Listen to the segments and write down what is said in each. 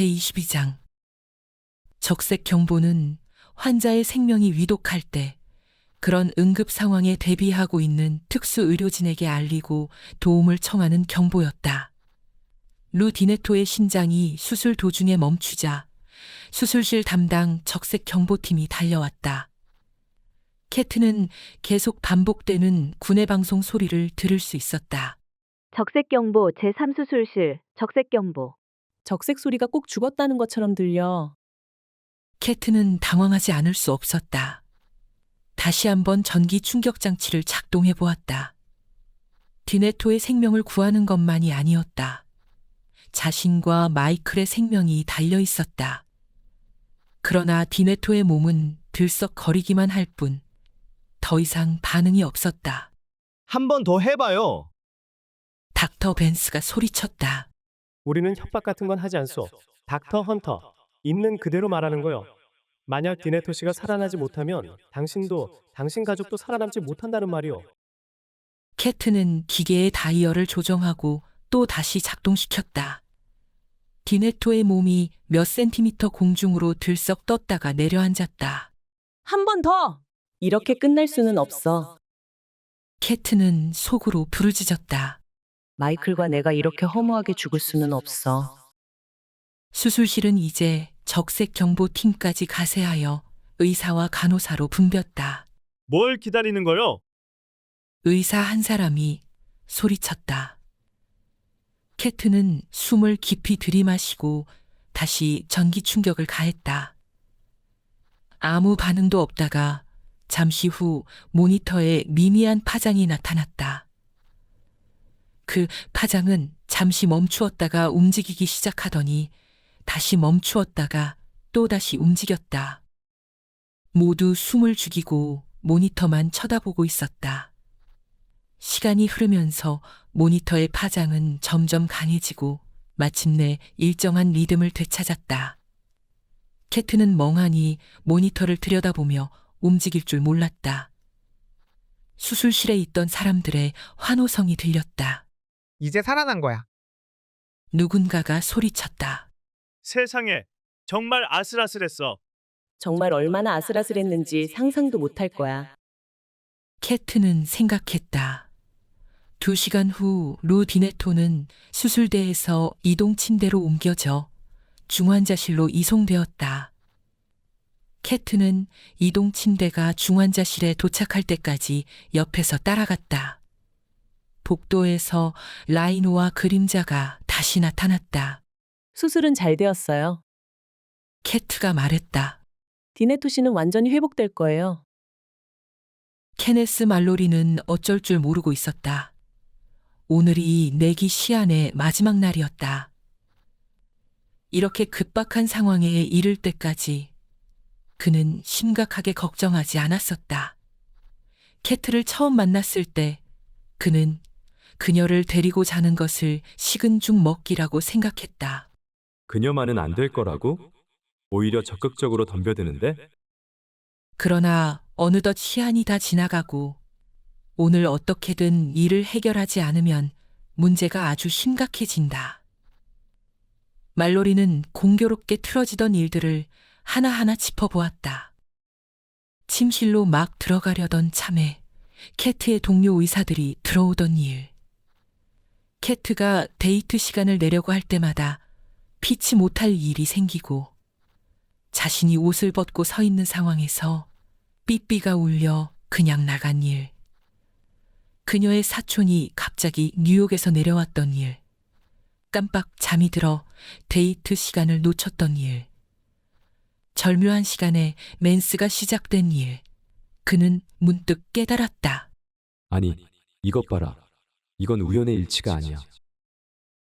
제22장. 적색 경보는 환자의 생명이 위독할 때 그런 응급 상황에 대비하고 있는 특수 의료진에게 알리고 도움을 청하는 경보였다. 루 디네토의 심장이 수술 도중에 멈추자 수술실 담당 적색 경보팀이 달려왔다. 캐트는 계속 반복되는 구내 방송 소리를 들을 수 있었다. 적색 경보 제3수술실 적색 경보. 적색 소리가 꼭 죽었다는 것처럼 들려. 캐트는 당황하지 않을 수 없었다. 다시 한번 전기 충격 장치를 작동해 보았다. 디네토의 생명을 구하는 것만이 아니었다. 자신과 마이클의 생명이 달려 있었다. 그러나 디네토의 몸은 들썩거리기만 할 뿐 더 이상 반응이 없었다. 한 번 더 해봐요. 닥터 벤스가 소리쳤다. 우리는 협박 같은 건 하지 않소. 닥터 헌터, 있는 그대로 말하는 거요. 만약 디네토 씨가 살아나지 못하면 당신도 당신 가족도 살아남지 못한다는 말이오. 캐트는 기계의 다이얼을 조정하고 또 다시 작동시켰다. 디네토의 몸이 몇 센티미터 공중으로 들썩 떴다가 내려앉았다. 한 번 더! 이렇게 끝날 수는 없어. 캐트는 속으로 부르짖었다. 마이클과 내가 이렇게 허무하게 죽을 수는 없어. 수술실은 이제 적색 경보팀까지 가세하여 의사와 간호사로 붐볐다. 뭘 기다리는 거요? 의사 한 사람이 소리쳤다. 캐트는 숨을 깊이 들이마시고 다시 전기 충격을 가했다. 아무 반응도 없다가 잠시 후 모니터에 미미한 파장이 나타났다. 그 파장은 잠시 멈추었다가 움직이기 시작하더니 다시 멈추었다가 또다시 움직였다. 모두 숨을 죽이고 모니터만 쳐다보고 있었다. 시간이 흐르면서 모니터의 파장은 점점 강해지고 마침내 일정한 리듬을 되찾았다. 캐트는 멍하니 모니터를 들여다보며 움직일 줄 몰랐다. 수술실에 있던 사람들의 환호성이 들렸다. 이제 살아난 거야. 누군가가 소리쳤다. 세상에, 정말 아슬아슬했어. 정말 얼마나 아슬아슬했는지 상상도 못할 거야. 캐트는 생각했다. 2시간 후 루 디네토는 수술대에서 이동 침대로 옮겨져 중환자실로 이송되었다. 캐트는 이동 침대가 중환자실에 도착할 때까지 옆에서 따라갔다. 복도에서 라이노와 그림자가 다시 나타났다. 수술은 잘 되었어요. 캐트가 말했다. 디네토 씨는 완전히 회복될 거예요. 케네스 말로리는 어쩔 줄 모르고 있었다. 오늘이 내기 시한의 마지막 날이었다. 이렇게 급박한 상황에 이를 때까지 그는 심각하게 걱정하지 않았었다. 캐트를 처음 만났을 때 그는 그녀를 데리고 자는 것을 식은 죽 먹기라고 생각했다. 그녀만은 안 될 거라고? 오히려 적극적으로 덤벼드는데? 그러나 어느덧 시한이 다 지나가고 오늘 어떻게든 일을 해결하지 않으면 문제가 아주 심각해진다. 말로리는 공교롭게 틀어지던 일들을 하나하나 짚어보았다. 침실로 막 들어가려던 참에 캐트의 동료 의사들이 들어오던 일. 캐트가 데이트 시간을 내려고 할 때마다 피치 못할 일이 생기고 자신이 옷을 벗고 서 있는 상황에서 삐삐가 울려 그냥 나간 일. 그녀의 사촌이 갑자기 뉴욕에서 내려왔던 일. 깜빡 잠이 들어 데이트 시간을 놓쳤던 일. 절묘한 시간에 맨스가 시작된 일. 그는 문득 깨달았다. 아니, 이것 봐라. 이건 우연의 일치가 아니야.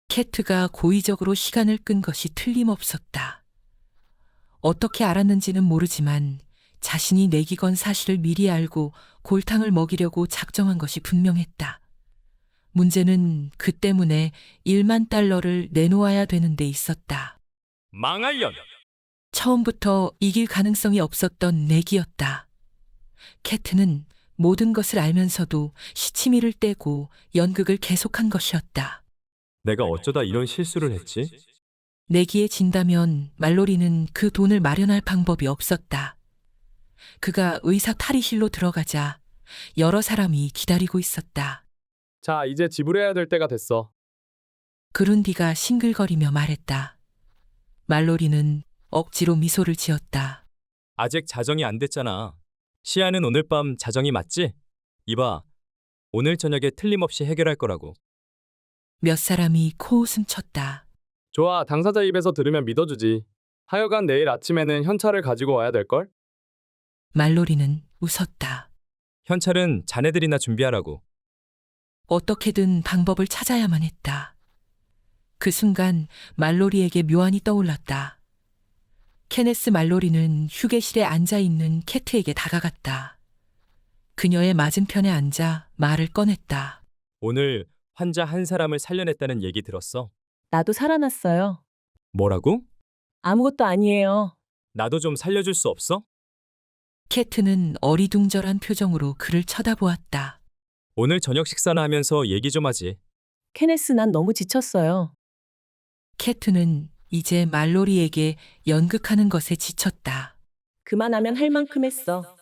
캐트가 고의적으로 시간을 끈 것이 틀림없었다. 어떻게 알았는지는 모르지만 자신이 내기 건 사실을 미리 알고 골탕을 먹이려고 작정한 것이 분명했다. 문제는 그 때문에 1만 달러를 내놓아야 되는 데 있었다. 망할 년! 처음부터 이길 가능성이 없었던 내기였다. 캐트는 모든 것을 알면서도 시치미를 떼고 연극을 계속한 것이었다. 내가 어쩌다 이런 실수를 했지? 내기에 진다면 말로리는 그 돈을 마련할 방법이 없었다. 그가 의사 탈의실로 들어가자 여러 사람이 기다리고 있었다. 자, 이제 지불해야 될 때가 됐어. 그룬디가 싱글거리며 말했다. 말로리는 억지로 미소를 지었다. 아직 자정이 안 됐잖아. 시아는 오늘 밤 자정이 맞지? 이봐, 오늘 저녁에 틀림없이 해결할 거라고. 몇 사람이 코웃음 쳤다. 좋아, 당사자 입에서 들으면 믿어주지. 하여간 내일 아침에는 현찰을 가지고 와야 될걸? 말로리는 웃었다. 현찰은 자네들이나 준비하라고. 어떻게든 방법을 찾아야만 했다. 그 순간 말로리에게 묘안이 떠올랐다. 케네스 말로리는 휴게실에 앉아있는 캐트에게 다가갔다. 그녀의 맞은편에 앉아 말을 꺼냈다. 오늘 환자 한 사람을 살려냈다는 얘기 들었어. 나도 살아났어요. 뭐라고? 아무것도 아니에요. 나도 좀 살려줄 수 없어? 캐트는 어리둥절한 표정으로 그를 쳐다보았다. 오늘 저녁 식사나 하면서 얘기 좀 하지. 케네스, 난 너무 지쳤어요. 캐트는 이제 말로리에게 연극하는 것에 지쳤다. 그만하면 할 만큼 했어.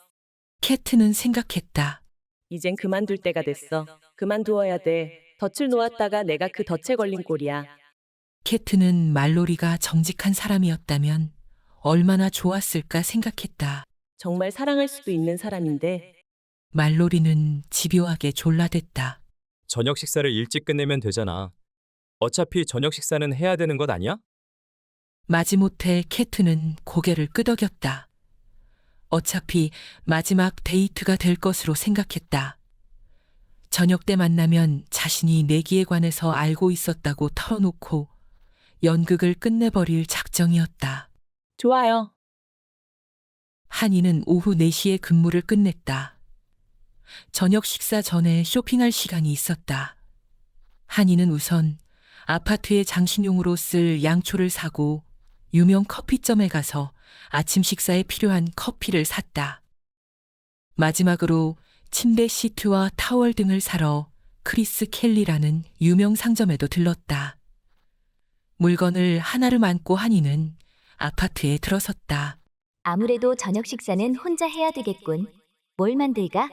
캐트는 생각했다. 이젠 그만둘 때가 됐어. 그만두어야 돼. 덫을 놓았다가 내가 그 덫에 걸린 꼴이야. 캐트는 말로리가 정직한 사람이었다면 얼마나 좋았을까 생각했다. 정말 사랑할 수도 있는 사람인데 말로리는 집요하게 졸라댔다. 저녁 식사를 일찍 끝내면 되잖아. 어차피 저녁 식사는 해야 되는 것 아니야? 마지못해 캐트는 고개를 끄덕였다. 어차피 마지막 데이트가 될 것으로 생각했다. 저녁 때 만나면 자신이 내기에 관해서 알고 있었다고 털어놓고 연극을 끝내버릴 작정이었다. 좋아요. 한이는 오후 4시에 근무를 끝냈다. 저녁 식사 전에 쇼핑할 시간이 있었다. 한이는 우선 아파트의 장식용으로 쓸 양초를 사고 유명 커피점에 가서 아침 식사에 필요한 커피를 샀다. 마지막으로 침대 시트와 타월 등을 사러 크리스 켈리라는 유명 상점에도 들렀다. 물건을 하나를 안고 한이는 아파트에 들어섰다. 아무래도 저녁 식사는 혼자 해야 되겠군. 뭘 만들까?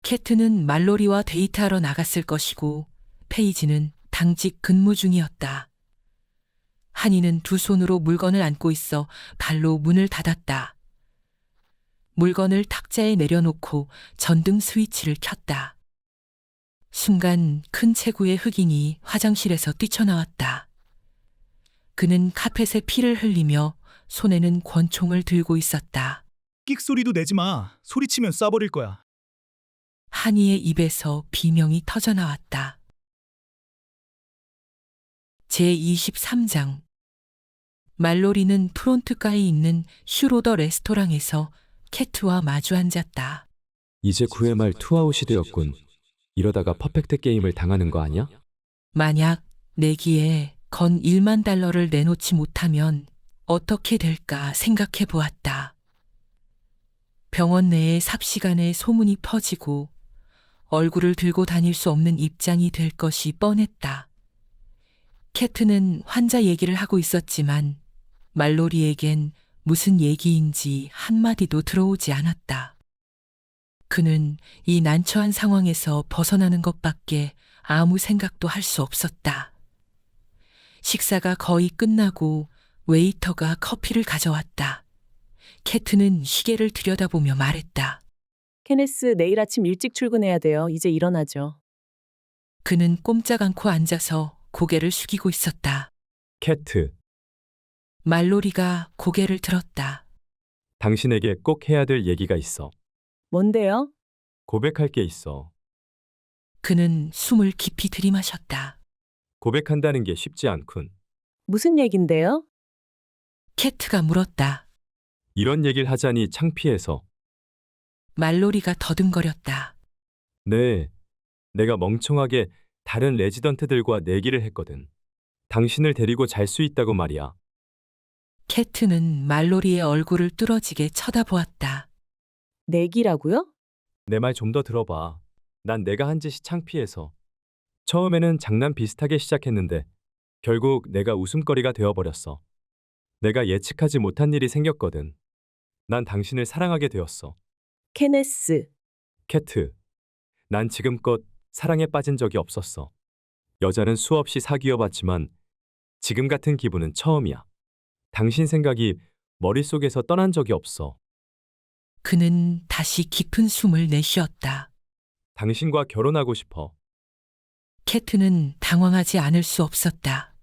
캐트는 말로리와 데이트하러 나갔을 것이고 페이지는 당직 근무 중이었다. 한이는 두 손으로 물건을 안고 있어 발로 문을 닫았다. 물건을 탁자에 내려놓고 전등 스위치를 켰다. 순간 큰 체구의 흑인이 화장실에서 뛰쳐나왔다. 그는 카펫에 피를 흘리며 손에는 권총을 들고 있었다. 끽소리도 내지 마. 소리치면 쏴버릴 거야. 한이의 입에서 비명이 터져나왔다. 제23장 말로리는 프론트가에 있는 슈로더 레스토랑에서 캐트와 마주 앉았다. 이제 9회 말 투아웃이 되었군. 이러다가 퍼펙트 게임을 당하는 거 아니야? 만약 내기에 건 1만 달러를 내놓지 못하면 어떻게 될까 생각해 보았다. 병원 내에 삽시간에 소문이 퍼지고 얼굴을 들고 다닐 수 없는 입장이 될 것이 뻔했다. 캐트는 환자 얘기를 하고 있었지만 말로리에겐 무슨 얘기인지 한마디도 들어오지 않았다. 그는 이 난처한 상황에서 벗어나는 것밖에 아무 생각도 할 수 없었다. 식사가 거의 끝나고 웨이터가 커피를 가져왔다. 캐트는 시계를 들여다보며 말했다. 케네스, 내일 아침 일찍 출근해야 돼요. 이제 일어나죠. 그는 꼼짝 않고 앉아서 고개를 숙이고 있었다. 캐트, 말로리가 고개를 들었다. 당신에게 꼭 해야 될 얘기가 있어. 뭔데요? 고백할 게 있어. 그는 숨을 깊이 들이마셨다. 고백한다는 게 쉽지 않군. 무슨 얘긴데요? 캐트가 물었다. 이런 얘기를 하자니 창피해서. 말로리가 더듬거렸다. 네, 내가 멍청하게 다른 레지던트들과 내기를 했거든. 당신을 데리고 잘 수 있다고 말이야. 캐트는 말로리의 얼굴을 뚫어지게 쳐다보았다. 내기라고요? 내 말 좀 더 들어봐. 난 내가 한 짓이 창피해서. 처음에는 장난 비슷하게 시작했는데 결국 내가 웃음거리가 되어버렸어. 내가 예측하지 못한 일이 생겼거든. 난 당신을 사랑하게 되었어. 케네스, 캐트. 난 지금껏 사랑에 빠진 적이 없었어. 여자는 수없이 사귀어봤지만 지금 같은 기분은 처음이야. 당신 생각이 머릿속에서 떠난 적이 없어. 그는 다시 깊은 숨을 내쉬었다. 당신과 결혼하고 싶어. 캐트는 당황하지 않을 수 없었다.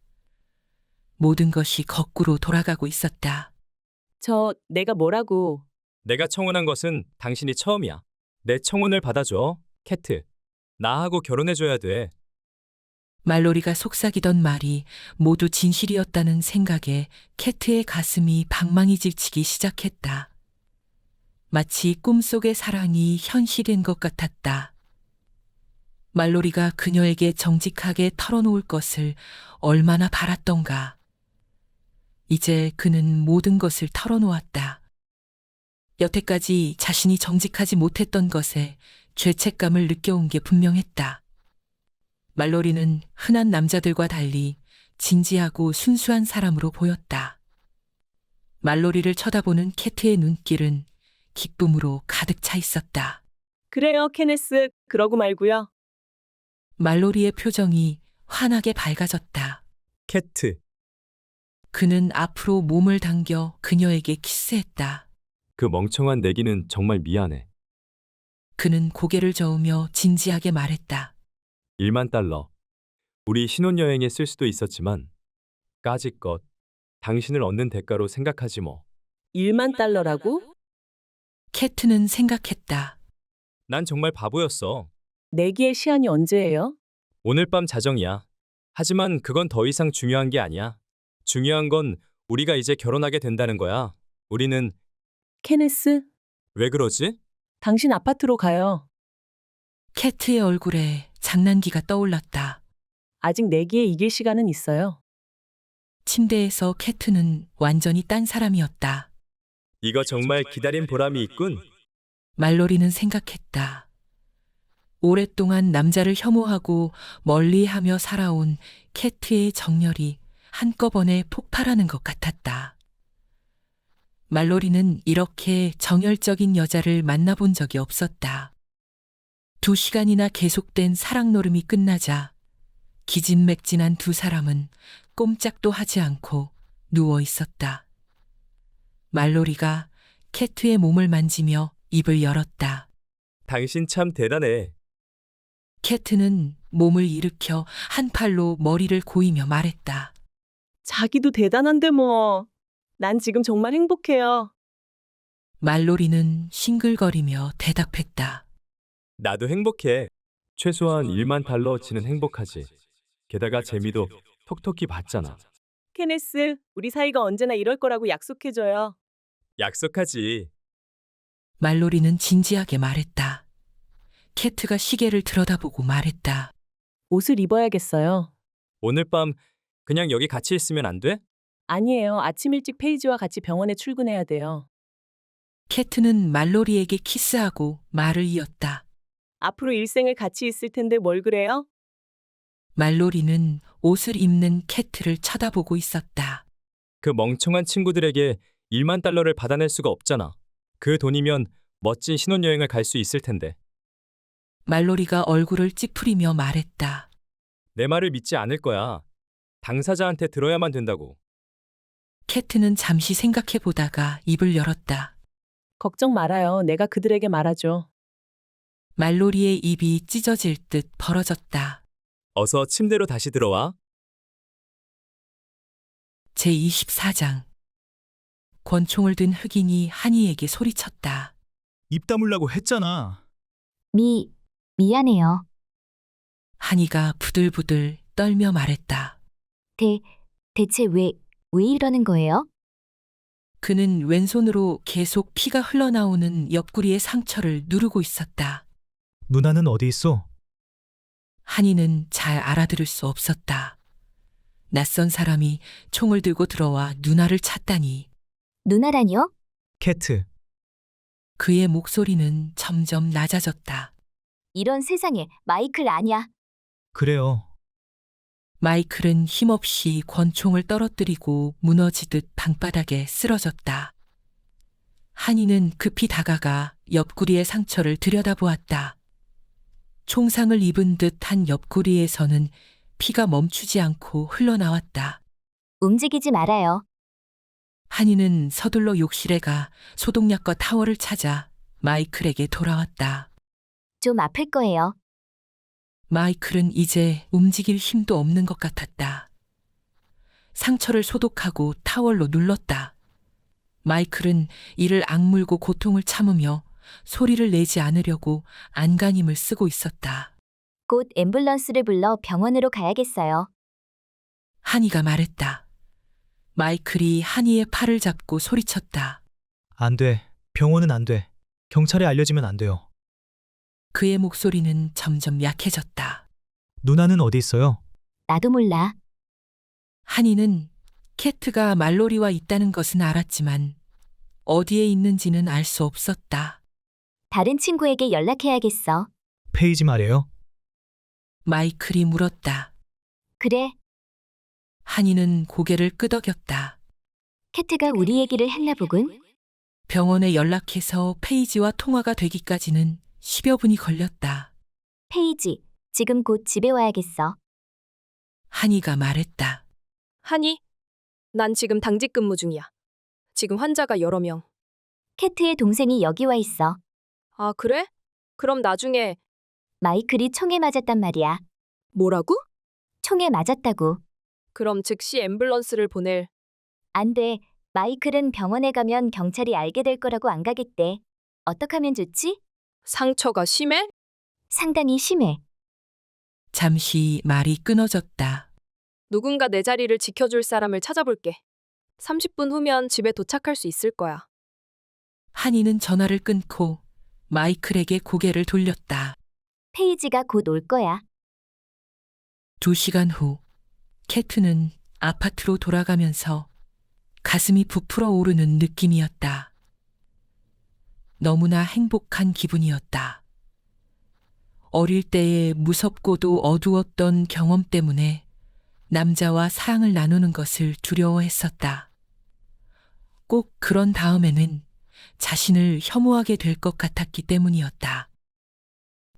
모든 것이 거꾸로 돌아가고 있었다. 내가 뭐라고. 내가 청혼한 것은 당신이 처음이야. 내 청혼을 받아줘, 캐트. 나하고 결혼해줘야 돼. 말로리가 속삭이던 말이 모두 진실이었다는 생각에 캐트의 가슴이 방망이 질치기 시작했다. 마치 꿈속의 사랑이 현실인 것 같았다. 말로리가 그녀에게 정직하게 털어놓을 것을 얼마나 바랐던가. 이제 그는 모든 것을 털어놓았다. 여태까지 자신이 정직하지 못했던 것에 죄책감을 느껴온 게 분명했다. 말로리는 흔한 남자들과 달리 진지하고 순수한 사람으로 보였다. 말로리를 쳐다보는 캐트의 눈길은 기쁨으로 가득 차 있었다. 그래요, 케네스. 그러고 말고요. 말로리의 표정이 환하게 밝아졌다. 캐트. 그는 앞으로 몸을 당겨 그녀에게 키스했다. 그 멍청한 내기는 정말 미안해. 그는 고개를 저으며 진지하게 말했다. 1만 달러. 우리 신혼여행에 쓸 수도 있었지만 까짓것 당신을 얻는 대가로 생각하지 뭐. 1만 달러라고? 캐트는 생각했다. 난 정말 바보였어. 내기의 시한이 언제예요? 오늘 밤 자정이야. 하지만 그건 더 이상 중요한 게 아니야. 중요한 건 우리가 이제 결혼하게 된다는 거야. 우리는. 케네스, 왜 그러지? 당신 아파트로 가요. 캐트의 얼굴에 장난기가 떠올랐다. 아직 내기에 이길 시간은 있어요. 침대에서 캐트는 완전히 딴 사람이었다. 이거 정말 기다린 보람이 있군. 말로리는 생각했다. 오랫동안 남자를 혐오하고 멀리하며 살아온 캐트의 정열이 한꺼번에 폭발하는 것 같았다. 말로리는 이렇게 정열적인 여자를 만나본 적이 없었다. 2시간이나 계속된 사랑 노름이 끝나자 기진맥진한 두 사람은 꼼짝도 하지 않고 누워 있었다. 말로리가 캐트의 몸을 만지며 입을 열었다. 당신 참 대단해. 캐트는 몸을 일으켜 한 팔로 머리를 고이며 말했다. 자기도 대단한데 뭐. 난 지금 정말 행복해요. 말로리는 싱글거리며 대답했다. 나도 행복해. 최소한 1만 달러어치는 행복하지. 게다가 재미도 톡톡히 받잖아. 케네스, 우리 사이가 언제나 이럴 거라고 약속해줘요. 약속하지. 말로리는 진지하게 말했다. 캐트가 시계를 들여다보고 말했다. 옷을 입어야겠어요. 오늘 밤 그냥 여기 같이 있으면 안 돼? 아니에요. 아침 일찍 페이지와 같이 병원에 출근해야 돼요. 캐트는 말로리에게 키스하고 말을 이었다. 앞으로 일생을 같이 있을 텐데 뭘 그래요? 말로리는 옷을 입는 캐트를 쳐다보고 있었다. 그 멍청한 친구들에게 1만 달러를 받아낼 수가 없잖아. 그 돈이면 멋진 신혼여행을 갈 수 있을 텐데. 말로리가 얼굴을 찌푸리며 말했다. 내 말을 믿지 않을 거야. 당사자한테 들어야만 된다고. 캐트는 잠시 생각해보다가 입을 열었다. 걱정 말아요. 내가 그들에게 말하죠. 말로리의 입이 찢어질 듯 벌어졌다. 어서 침대로 다시 들어와. 제24장. 권총을 든 흑인이 한이에게 소리쳤다. 입 다물라고 했잖아. 미안해요. 한이가 부들부들 떨며 말했다. 대체 왜 이러는 거예요? 그는 왼손으로 계속 피가 흘러나오는 옆구리의 상처를 누르고 있었다. 누나는 어디 있어? 한이는 잘 알아들을 수 없었다. 낯선 사람이 총을 들고 들어와 누나를 찾다니. 누나라니요? 캐트. 그의 목소리는 점점 낮아졌다. 이런 세상에 마이클 아냐. 그래요. 마이클은 힘없이 권총을 떨어뜨리고 무너지듯 방바닥에 쓰러졌다. 한이는 급히 다가가 옆구리의 상처를 들여다보았다. 총상을 입은 듯한 옆구리에서는 피가 멈추지 않고 흘러나왔다. 움직이지 말아요. 한이는 서둘러 욕실에 가 소독약과 타월을 찾아 마이클에게 돌아왔다. 좀 아플 거예요. 마이클은 이제 움직일 힘도 없는 것 같았다. 상처를 소독하고 타월로 눌렀다. 마이클은 이를 악물고 고통을 참으며 소리를 내지 않으려고 안간힘을 쓰고 있었다. 곧 앰뷸런스를 불러 병원으로 가야겠어요. 한이가 말했다. 마이클이 한이의 팔을 잡고 소리쳤다. 안 돼. 병원은 안 돼. 경찰에 알려지면 안 돼요. 그의 목소리는 점점 약해졌다. 누나는 어디 있어요? 나도 몰라. 한이는 캐트가 말로리와 있다는 것은 알았지만 어디에 있는지는 알 수 없었다. 다른 친구에게 연락해야겠어. 페이지 말이에요. 마이클이 물었다. 그래, 한이는 고개를 끄덕였다. 캐트가 우리 얘기를 했나 보군. 병원에 연락해서 페이지와 통화가 되기까지는 10여 분이 걸렸다. 페이지, 지금 곧 집에 와야겠어. 한이가 말했다. 하니? 난 지금 당직 근무 중이야. 지금 환자가 여러 명. 캐트의 동생이 여기 와 있어. 아, 그래? 그럼 나중에 마이클이 총에 맞았단 말이야. 뭐라고? 총에 맞았다고. 그럼 즉시 앰뷸런스를 보낼. 안 돼. 마이클은 병원에 가면 경찰이 알게 될 거라고 안 가겠대. 어떡하면 좋지? 상처가 심해? 상당히 심해. 잠시 말이 끊어졌다. 누군가 내 자리를 지켜줄 사람을 찾아볼게. 30분 후면 집에 도착할 수 있을 거야. 한이는 전화를 끊고 마이클에게 고개를 돌렸다. 페이지가 곧 올 거야. 2시간 후 캐트는 아파트로 돌아가면서 가슴이 부풀어 오르는 느낌이었다. 너무나 행복한 기분이었다. 어릴 때의 무섭고도 어두웠던 경험 때문에 남자와 사랑을 나누는 것을 두려워했었다. 꼭 그런 다음에는 자신을 혐오하게 될 것 같았기 때문이었다.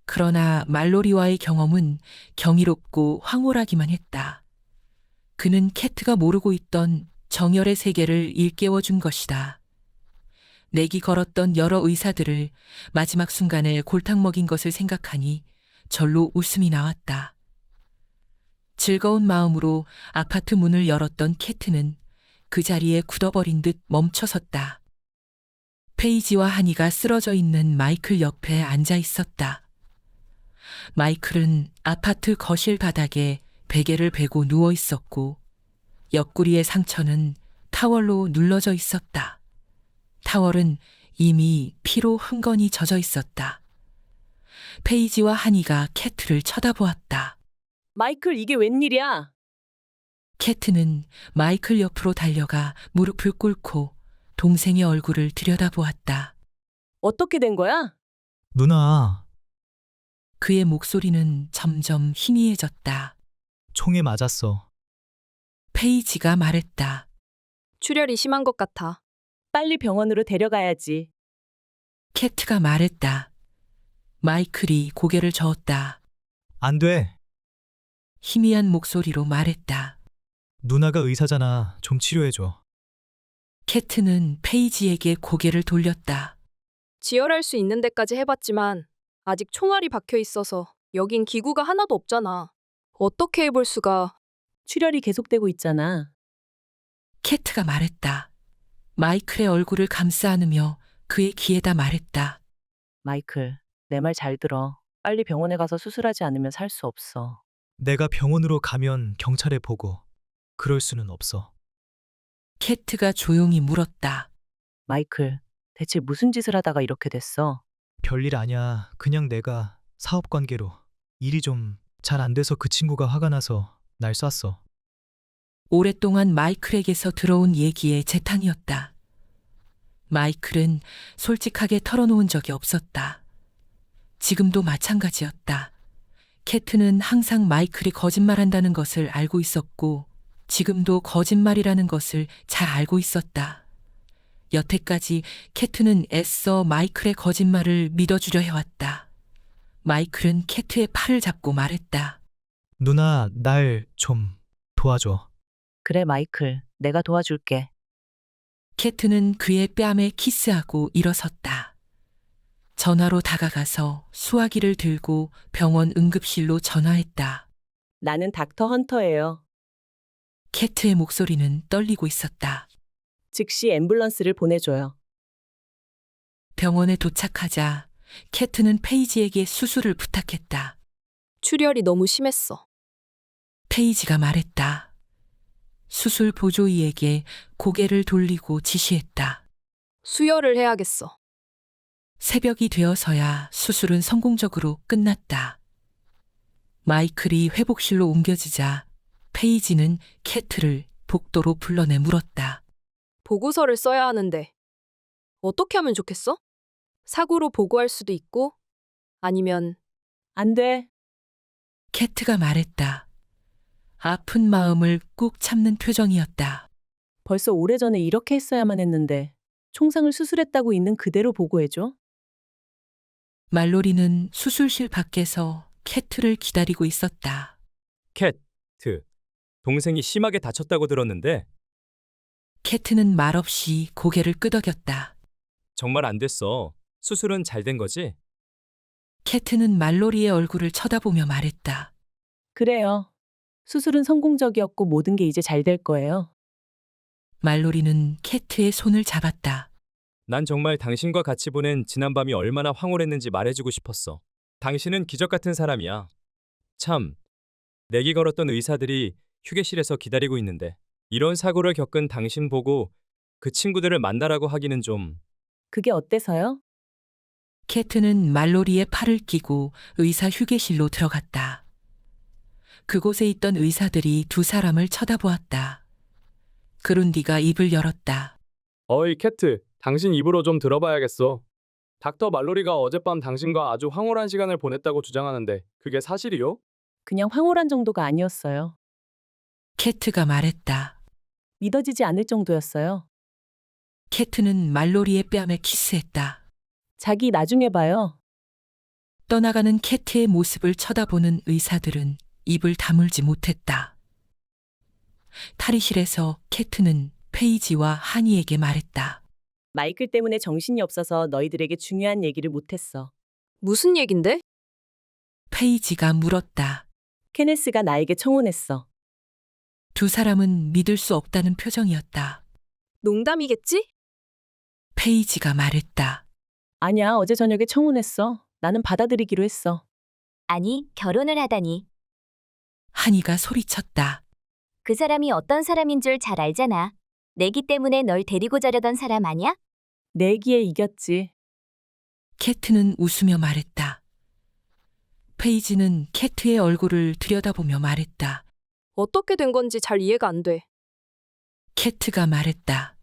그러나 말로리와의 경험은 경이롭고 황홀하기만 했다. 그는 캐트가 모르고 있던 정열의 세계를 일깨워준 것이다. 내기 걸었던 여러 의사들을 마지막 순간에 골탕 먹인 것을 생각하니 절로 웃음이 나왔다. 즐거운 마음으로 아파트 문을 열었던 캐트는 그 자리에 굳어버린 듯 멈춰섰다. 페이지와 한이가 쓰러져 있는 마이클 옆에 앉아 있었다. 마이클은 아파트 거실 바닥에 베개를 베고 누워 있었고 옆구리의 상처는 타월로 눌러져 있었다. 타월은 이미 피로 흥건히 젖어 있었다. 페이지와 한이가 캐트를 쳐다보았다. 마이클, 이게 웬일이야? 캐트는 마이클 옆으로 달려가 무릎을 꿇고 동생의 얼굴을 들여다보았다. 어떻게 된 거야? 누나, 그의 목소리는 점점 희미해졌다. 총에 맞았어. 페이지가 말했다. 출혈이 심한 것 같아. 빨리 병원으로 데려가야지. 캐트가 말했다. 마이클이 고개를 저었다. 안 돼. 희미한 목소리로 말했다. 누나가 의사잖아. 좀 치료해줘. 캐트는 페이지에게 고개를 돌렸다. 지혈할 수 있는 데까지 해봤지만 아직 총알이 박혀 있어서 여긴 기구가 하나도 없잖아. 어떻게 해볼 수가. 출혈이 계속되고 있잖아. 캐트가 말했다. 마이클의 얼굴을 감싸 안으며 그의 귀에다 말했다. 마이클, 내 말 잘 들어. 빨리 병원에 가서 수술하지 않으면 살 수 없어. 내가 병원으로 가면 경찰에 보고. 그럴 수는 없어. 캐트가 조용히 물었다. 마이클, 대체 무슨 짓을 하다가 이렇게 됐어? 별일 아니야. 그냥 내가 사업 관계로 일이 좀 잘 안 돼서 그 친구가 화가 나서 날 쐈어. 오랫동안 마이클에게서 들어온 얘기의 재탕이었다. 마이클은 솔직하게 털어놓은 적이 없었다. 지금도 마찬가지였다. 캐트는 항상 마이클이 거짓말한다는 것을 알고 있었고 지금도 거짓말이라는 것을 잘 알고 있었다. 여태까지 캐트는 애써 마이클의 거짓말을 믿어주려 해왔다. 마이클은 캐트의 팔을 잡고 말했다. 누나, 날 좀 도와줘. 그래, 마이클. 내가 도와줄게. 캐트는 그의 뺨에 키스하고 일어섰다. 전화로 다가가서 수화기를 들고 병원 응급실로 전화했다. 나는 닥터 헌터예요. 캐트의 목소리는 떨리고 있었다. 즉시 앰뷸런스를 보내줘요. 병원에 도착하자 캐트는 페이지에게 수술을 부탁했다. 출혈이 너무 심했어. 페이지가 말했다. 수술 보조의에게 고개를 돌리고 지시했다. 수혈을 해야겠어. 새벽이 되어서야 수술은 성공적으로 끝났다. 마이클이 회복실로 옮겨지자 페이지는 캐트를 복도로 불러내 물었다. 보고서를 써야 하는데 어떻게 하면 좋겠어? 사고로 보고할 수도 있고 아니면 안 돼. 캐트가 말했다. 아픈 마음을 꾹 참는 표정이었다. 벌써 오래전에 이렇게 했어야만 했는데 총상을 수술했다고 있는 그대로 보고해줘. 말로리는 수술실 밖에서 캐트를 기다리고 있었다. 캐트, 동생이 심하게 다쳤다고 들었는데 캐트는 말없이 고개를 끄덕였다. 정말 안 됐어. 수술은 잘 된 거지? 캐트는 말로리의 얼굴을 쳐다보며 말했다. 그래요. 수술은 성공적이었고 모든 게 이제 잘 될 거예요. 말로리는 캐트의 손을 잡았다. 난 정말 당신과 같이 보낸 지난밤이 얼마나 황홀했는지 말해주고 싶었어. 당신은 기적 같은 사람이야. 참, 내기 걸었던 의사들이 휴게실에서 기다리고 있는데 이런 사고를 겪은 당신 보고 그 친구들을 만나라고 하기는 좀... 그게 어때서요? 캐트는 말로리의 팔을 끼고 의사 휴게실로 들어갔다. 그곳에 있던 의사들이 두 사람을 쳐다보았다. 그룬디가 입을 열었다. 어이, 캐트. 당신 입으로 좀 들어봐야겠어. 닥터 말로리가 어젯밤 당신과 아주 황홀한 시간을 보냈다고 주장하는데 그게 사실이요? 그냥 황홀한 정도가 아니었어요. 캐트가 말했다. 믿어지지 않을 정도였어요. 캐트는 말로리의 뺨에 키스했다. 자기 나중에 봐요. 떠나가는 캐트의 모습을 쳐다보는 의사들은 입을 다물지 못했다. 탈의실에서 캐트는 페이지와 하니에게 말했다. 마이클 때문에 정신이 없어서 너희들에게 중요한 얘기를 못했어. 무슨 얘긴데? 페이지가 물었다. 케네스가 나에게 청혼했어. 두 사람은 믿을 수 없다는 표정이었다. 농담이겠지? 페이지가 말했다. 아니야, 어제 저녁에 청혼했어. 나는 받아들이기로 했어. 아니, 결혼을 하다니. 하니가 소리쳤다. 그 사람이 어떤 사람인 줄 잘 알잖아. 내기 때문에 널 데리고 자려던 사람 아니야? 내기에 이겼지. 캐트는 웃으며 말했다. 페이지는 캐트의 얼굴을 들여다보며 말했다. 어떻게 된 건지 잘 이해가 안 돼. 캐트가 말했다.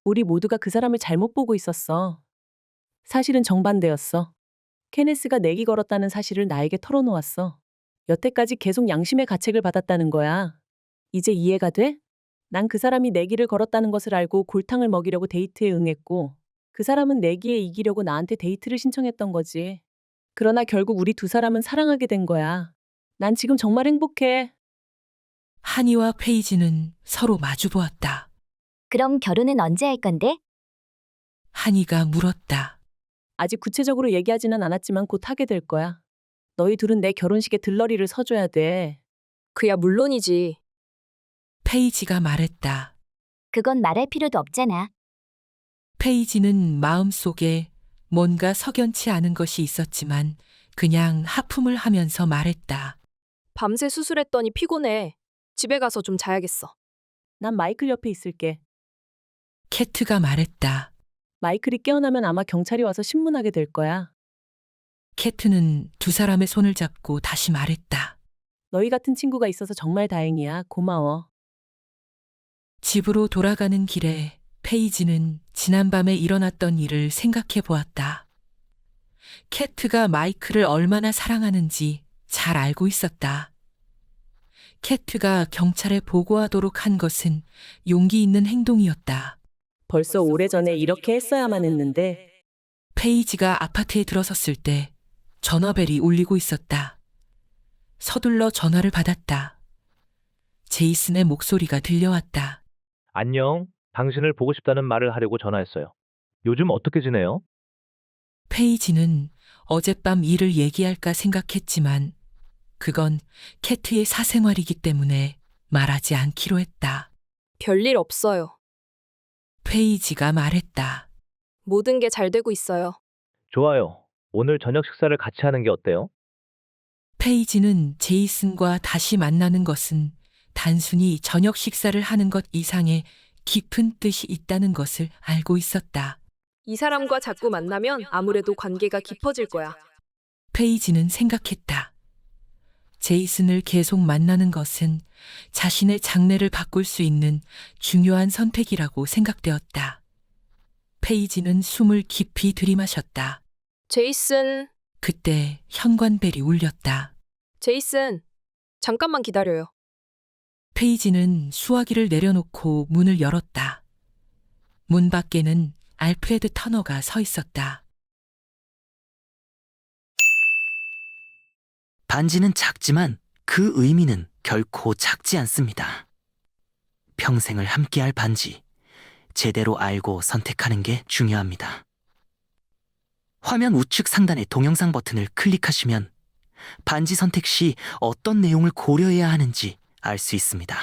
우리 모두가 그 사람을 잘못 보고 있었어. 사실은 정반대였어. 케네스가 내기 걸었다는 사실을 나에게 털어놓았어. 여태까지 계속 양심의 가책을 받았다는 거야. 이제 이해가 돼? 난 그 사람이 내기를 걸었다는 것을 알고 골탕을 먹이려고 데이트에 응했고 그 사람은 내기에 이기려고 나한테 데이트를 신청했던 거지. 그러나 결국 우리 두 사람은 사랑하게 된 거야. 난 지금 정말 행복해. 하니와 페이지는 서로 마주보았다. 그럼 결혼은 언제 할 건데? 하니가 물었다. 아직 구체적으로 얘기하지는 않았지만 곧 하게 될 거야. 너희 둘은 내 결혼식에 들러리를 서줘야 돼. 그야 물론이지. 페이지가 말했다. 그건 말할 필요도 없잖아. 페이지는 마음속에 뭔가 석연치 않은 것이 있었지만 그냥 하품을 하면서 말했다. 밤새 수술했더니 피곤해. 집에 가서 좀 자야겠어. 난 마이클 옆에 있을게. 캐트가 말했다. 마이클이 깨어나면 아마 경찰이 와서 신문하게 될 거야. 캐트는 두 사람의 손을 잡고 다시 말했다. 너희 같은 친구가 있어서 정말 다행이야. 고마워. 집으로 돌아가는 길에 페이지는 지난밤에 일어났던 일을 생각해 보았다. 캐트가 마이클을 얼마나 사랑하는지 잘 알고 있었다. 캐트가 경찰에 보고하도록 한 것은 용기 있는 행동이었다. 벌써 오래전에 이렇게 했어야만 했는데 페이지가 아파트에 들어섰을 때 전화벨이 울리고 있었다. 서둘러 전화를 받았다. 제이슨의 목소리가 들려왔다. 안녕. 당신을 보고 싶다는 말을 하려고 전화했어요. 요즘 어떻게 지내요? 페이지는 어젯밤 일을 얘기할까 생각했지만 그건 캐트의 사생활이기 때문에 말하지 않기로 했다. 별일 없어요. 페이지가 말했다. 모든 게 잘 되고 있어요. 좋아요. 오늘 저녁 식사를 같이 하는 게 어때요? 페이지는 제이슨과 다시 만나는 것은 단순히 저녁 식사를 하는 것 이상의 깊은 뜻이 있다는 것을 알고 있었다. 이 사람과 자꾸 만나면 아무래도 관계가 깊어질 거야. 페이지는 생각했다. 제이슨을 계속 만나는 것은 자신의 장래를 바꿀 수 있는 중요한 선택이라고 생각되었다. 페이지는 숨을 깊이 들이마셨다. 제이슨, 그때 현관벨이 울렸다. 제이슨, 잠깐만 기다려요. 페이지는 수화기를 내려놓고 문을 열었다. 문 밖에는 알프레드 터너가 서 있었다. 반지는 작지만 그 의미는 결코 작지 않습니다. 평생을 함께할 반지, 제대로 알고 선택하는 게 중요합니다. 화면 우측 상단의 동영상 버튼을 클릭하시면 반지 선택 시 어떤 내용을 고려해야 하는지 알 수 있습니다.